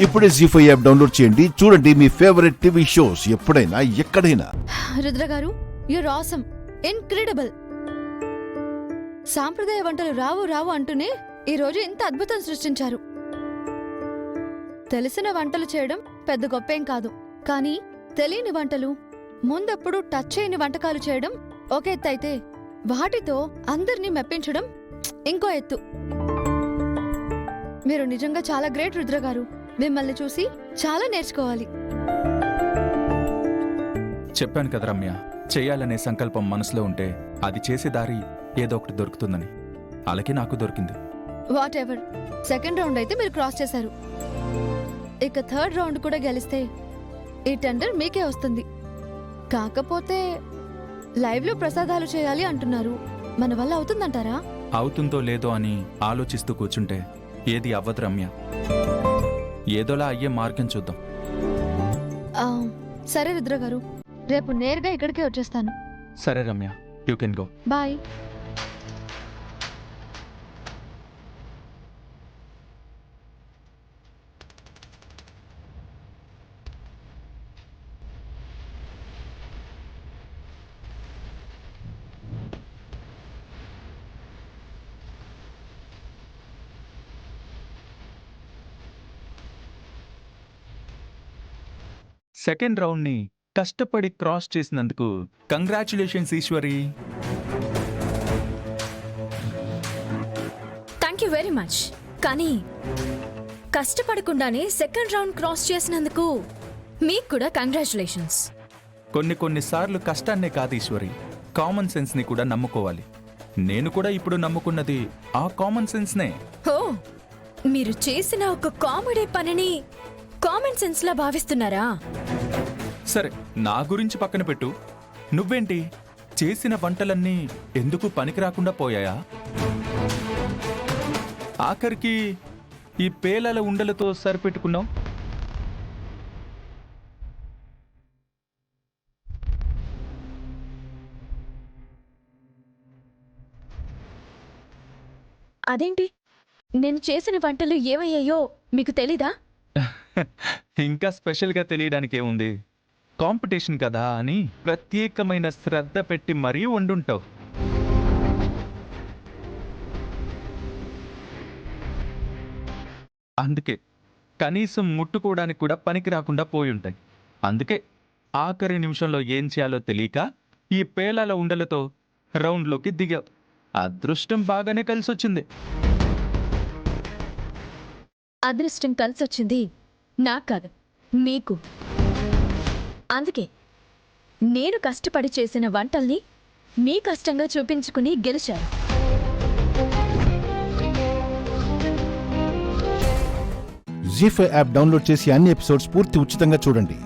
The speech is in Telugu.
ఇప్పుడే జీ5 యాప్ డౌన్లోడ్ చేయండి. చూడండి మీ ఫేవరెట్ టీవీ షోస్ ఎప్పుడైనా ఎక్కడైనా. రుద్ర గారు, యూర్ ఆసమ్, ఇన్క్రెడిబుల్. సాంప్రదాయ వంటలు రావు రావు అంటూనే ఈ రోజు ఇంత అద్భుతం సృష్టించారు. తెలిసిన వంటలు చేయడం పెద్ద గొప్పేం కాదు, కానీ తెలియని వంటలు, ముందెప్పుడు టచ్ చేయని వంటకాలు చేయడం ఒక ఎత్తు అయితే, వాటితో అందర్నీ మెప్పించడం ఇంకో ఎత్తు. మీరు నిజంగా చాలా గ్రేట్ రుద్ర గారు. మిమ్మల్ని చూసి చాలా నేర్చుకోవాలి. చెప్పాను కదా రమ్య, చెయ్యాలనే సంకల్పం మనసులో ఉంటే అది చేసే దారి ఏదో ఒకటి దొరుకుతుందని. అలాగే నాకు దొరికింది. వాట్ ఎవర్, సెకండ్ రౌండ్ అయితే మీరు క్రాస్ చేశారు. ఇక థర్డ్ రౌండ్ కూడా గెలిస్తే ఈ టెండర్ మీకే వస్తుంది. కాకపోతే లైవ్ లో ప్రసాదాలు చేయాలి అంటున్నారు, మన వల్ల అవుతుందంటారా? అవుతుందో లేదో అని ఆలోచిస్తూ కూర్చుంటే ఏది అవ్వదు రమ్య. ఏదోలా అయ్యే మార్గం చూద్దాం. సరే రుద్ర గారు, రేపు నేరుగా ఇక్కడికే వచ్చేస్తాను. సరే Ramya, you can go. Bye. Second round ని కష్టపడి క్రాస్ చేసినందుకు congratulations Eshwari. Thank you very much. కానీ కష్టపడకుండానే సెకండ్ రౌండ్ క్రాస్ చేసినందుకు మీకు కూడా కంగ్రాచులేషన్స్. కొన్నిసార్లు కష్టాన్నే కాదు ఈశ్వరి, కామన్ సెన్స్ ని కూడా నమ్ముకోవాలి. నేను కూడా ఇప్పుడు నమ్ముకున్నది ఆ కామన్ సెన్స్ నే. ఓ, మీరు చేసిన ఒక కామెడీ పనిని కామన్ సెన్స్ లా భావిస్తున్నారా? సరే, నా గురించి పక్కన పెట్టు. నువ్వేంటి, చేసిన వంటలన్నీ ఎందుకు పనికి రాకుండా పోయాయా? ఆఖరికి ఈ పేలాల ఉండలతో సరిపెట్టుకున్నావు. అదేంటి, నేను చేసిన వంటలు ఏమయ్యాయో మీకు తెలీదా? ఇంకా స్పెషల్గా తెలియడానికి ఏముంది, కాంపిటీషన్ కదా అని ప్రత్యేకమైన శ్రద్ధ పెట్టి మరీ వండుంటావు. అందుకే కనీసం ముట్టుకోవడానికి కూడా పనికి రాకుండా పోయి ఉంటాయి. అందుకే ఆఖరి నిమిషంలో ఏం చేయాలో తెలియక ఈ పేలాల ఉండలతో రౌండ్లోకి దిగావు. అదృష్టం బాగానే కలిసొచ్చింది. అదృష్టం కలిసొచ్చింది నాకు కాదు, మీకు. అందుకే నేను కష్టపడి చేసిన వంటల్ని మీ కష్టంగా చూపించుకుని గెలిచారు. జీ5 యాప్ డౌన్లోడ్ చేసి అన్ని ఎపిసోడ్స్ పూర్తి ఉచితంగా చూడండి.